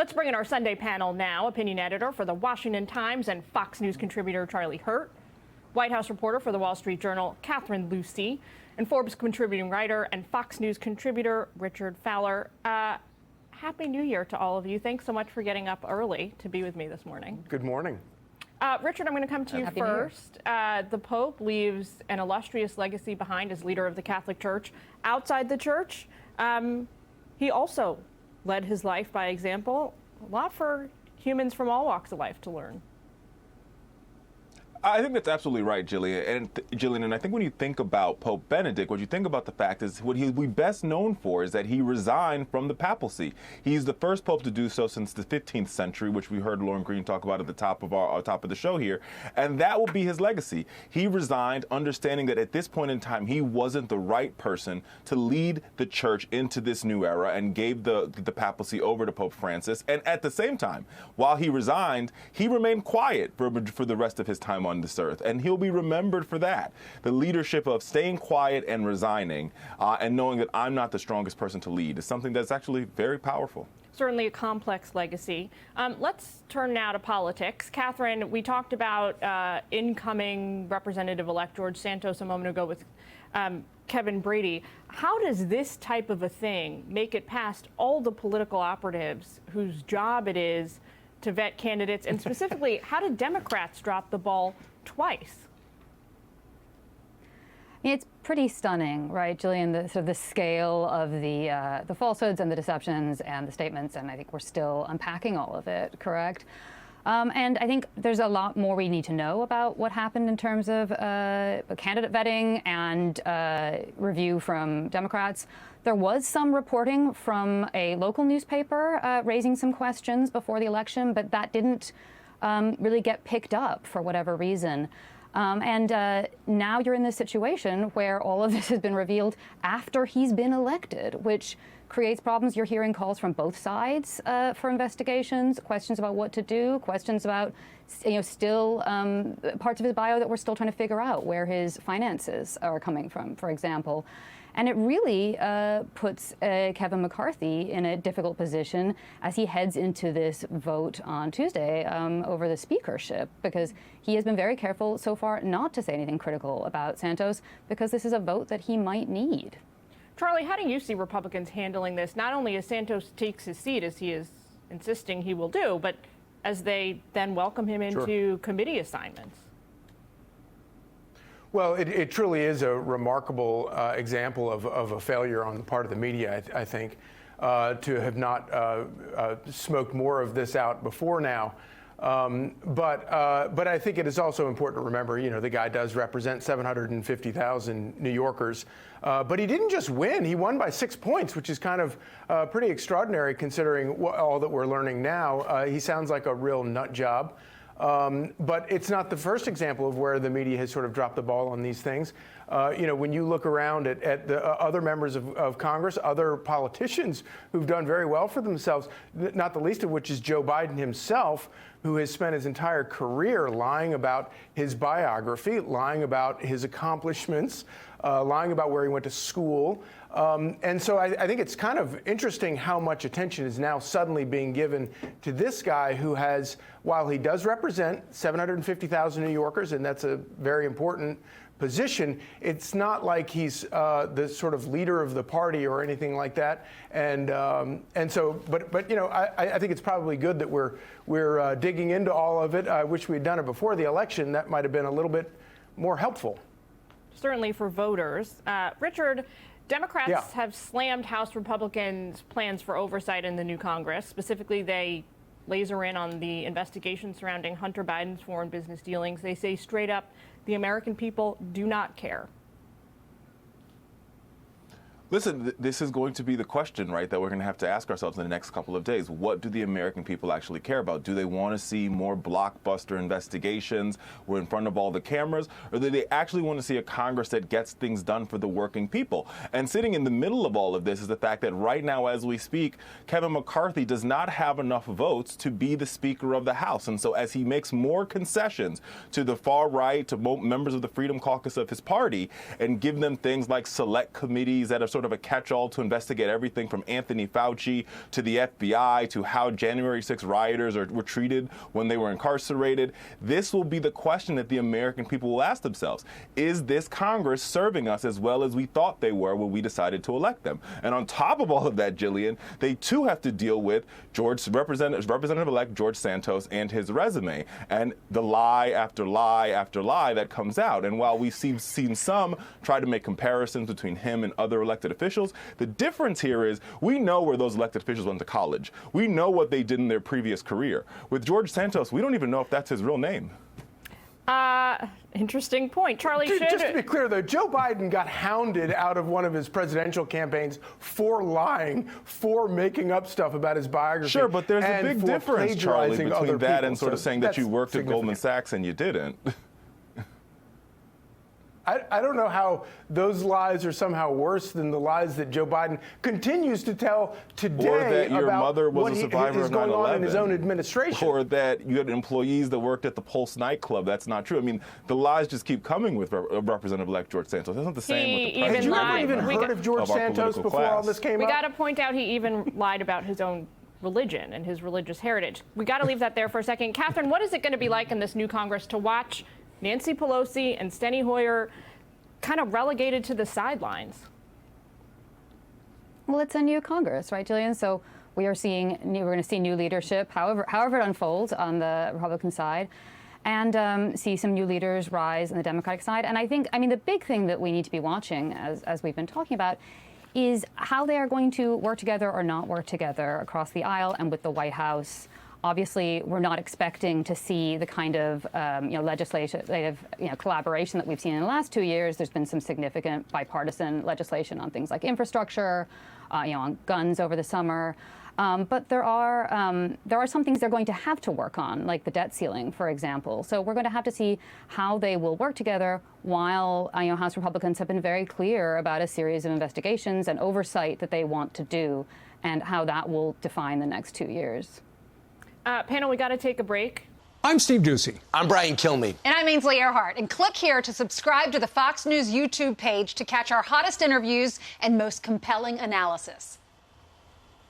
Let's bring in our Sunday panel now. Opinion editor for the Washington Times and Fox News contributor Charlie Hurt, White House reporter for the Wall Street Journal Catherine Lucey, and Forbes contributing writer and Fox News contributor Richard Fowler. Happy New Year to all of you. Thanks so much for getting up early to be with me this morning. Good morning. Richard, I'm going to come to you first. The Pope leaves an illustrious legacy behind as leader of the Catholic Church. Outside the church, he also led his life by example. A lot for humans from all walks of life to learn. I think that's absolutely right, Gillian. And I think when you think about Pope Benedict, what you think about the fact is what he'll be best known for is that he resigned from the papacy. He's the first pope to do so since the 15th century, which we heard Lauren Green talk about at the top of our top of the show here. And that will be his legacy. He resigned, understanding that at this point in time, he wasn't the right person to lead the church into this new era, and gave the papacy over to Pope Francis. And at the same time, while he resigned, he remained quiet for the rest of his time on this earth, and he'll be remembered for that. The leadership of staying quiet and resigning, and knowing that I'm not the strongest person to lead, is something that's actually very powerful. Certainly a complex legacy. Let's turn now to politics. Catherine, we talked about incoming Representative-elect George Santos a moment ago with Kevin Brady. How does this type of a thing make it past all the political operatives whose job it is to vet candidates? And specifically, how did Democrats drop the ball twice? It's pretty stunning, right, Gillian, the scale of the falsehoods and the deceptions and the statements, and I think we're still unpacking all of it, correct? And I think there's a lot more we need to know about what happened in terms of candidate vetting and review from Democrats. There was some reporting from a local newspaper raising some questions before the election, but that didn't really get picked up for whatever reason. And now you're in this situation where all of this has been revealed after he's been elected, which creates problems. You're hearing calls from both sides for investigations, questions about what to do, questions about, still parts of his bio that we're still trying to figure out, where his finances are coming from, for example. And it really puts Kevin McCarthy in a difficult position as he heads into this vote on Tuesday over the speakership, because he has been very careful so far not to say anything critical about Santos, because this is a vote that he might need. Charlie, how do you see Republicans handling this, not only as Santos takes his seat, as he is insisting he will do, but as they then welcome him into committee assignments? Well, it truly is a remarkable example of a failure on the part of the media, I think, to have not smoked more of this out before now. But I think it is also important to remember, the guy does represent 750,000 New Yorkers. But he didn't just win. He won by 6 points, which is kind of pretty extraordinary considering all that we're learning now. He sounds like a real nut job. But it's not the first example of where the media has sort of dropped the ball on these things. When you look around at the other members of Congress, other politicians who've done very well for themselves, not the least of which is Joe Biden himself, who has spent his entire career lying about his biography, lying about his accomplishments, lying about where he went to school. And so I think it's kind of interesting how much attention is now suddenly being given to this guy who has, while he does represent 750,000 New Yorkers, and that's a very important position, it's not like he's the sort of leader of the party or anything like that. And so, I think it's probably good that we're digging into all of it. I wish we'd done it before the election. That might have been a little bit more helpful. Certainly for voters. Richard, Democrats have slammed House Republicans' plans for oversight in the new Congress. Specifically, they laser in on the investigation surrounding Hunter Biden's foreign business dealings. They say straight up, the American people do not care. Listen, this is going to be the question, right, that we're going to have to ask ourselves in the next couple of days. What do the American people actually care about? Do they want to see more blockbuster investigations? We're in front of all the cameras. Or do they actually want to see a Congress that gets things done for the working people? And sitting in the middle of all of this is the fact that right now, as we speak, Kevin McCarthy does not have enough votes to be the Speaker of the House. And so as he makes more concessions to the far right, to members of the Freedom Caucus of his party, and give them things like select committees that are sort sort of a catch-all to investigate everything from Anthony Fauci to the FBI to how January 6 rioters were treated when they were incarcerated. This will be the question that the American people will ask themselves. Is this Congress serving us as well as we thought they were when we decided to elect them? And on top of all of that, Jillian, they too have to deal with Representative-elect George Santos and his resume and the lie after lie after lie that comes out. And while we've seen some try to make comparisons between him and other elected officials, the difference here is we know where those elected officials went to college. We know what they did in their previous career. With George Santos, we don't even know if that's his real name. Interesting point. Charlie, just to be clear, though, Joe Biden got hounded out of one of his presidential campaigns for lying, for making up stuff about his biography. Sure, but there's a big difference, Charlie, between that people. and sort of saying that you worked at Goldman significant. Sachs and you didn't. I don't know how those lies are somehow worse than the lies that Joe Biden continues to tell today or that your about mother was what a survivor is of going 9/11. on in his own administration. Or that you had employees that worked at the Pulse nightclub. That's not true. I mean, the lies just keep coming with Representative-elect George Santos. That's not the same with the president. Had you ever even heard of George Santos before all this came up? We got to point out he even lied about his own religion and his religious heritage. We got to leave that there for a second. Catherine, what is it going to be like in this new Congress to watch Nancy Pelosi and Steny Hoyer kind of relegated to the sidelines? Well, it's a new Congress, right, Jillian? So we're going to see new leadership, however it unfolds on the Republican side, and see some new leaders rise on the Democratic side. And I mean, the big thing that we need to be watching, as we've been talking about, is how they are going to work together or not work together across the aisle and with the White House. Obviously, we're not expecting to see the kind of legislative collaboration that we've seen in the last 2 years. There's been some significant bipartisan legislation on things like infrastructure, on guns over the summer. But there are some things they're going to have to work on, like the debt ceiling, for example. So we're going to have to see how they will work together while House Republicans have been very clear about a series of investigations and oversight that they want to do and how that will define the next 2 years. Panel, we got to take a break. I'm Steve Ducey. I'm Brian Kilmeade. And I'm Ainsley Earhart. And click here to subscribe to the Fox News YouTube page to catch our hottest interviews and most compelling analysis.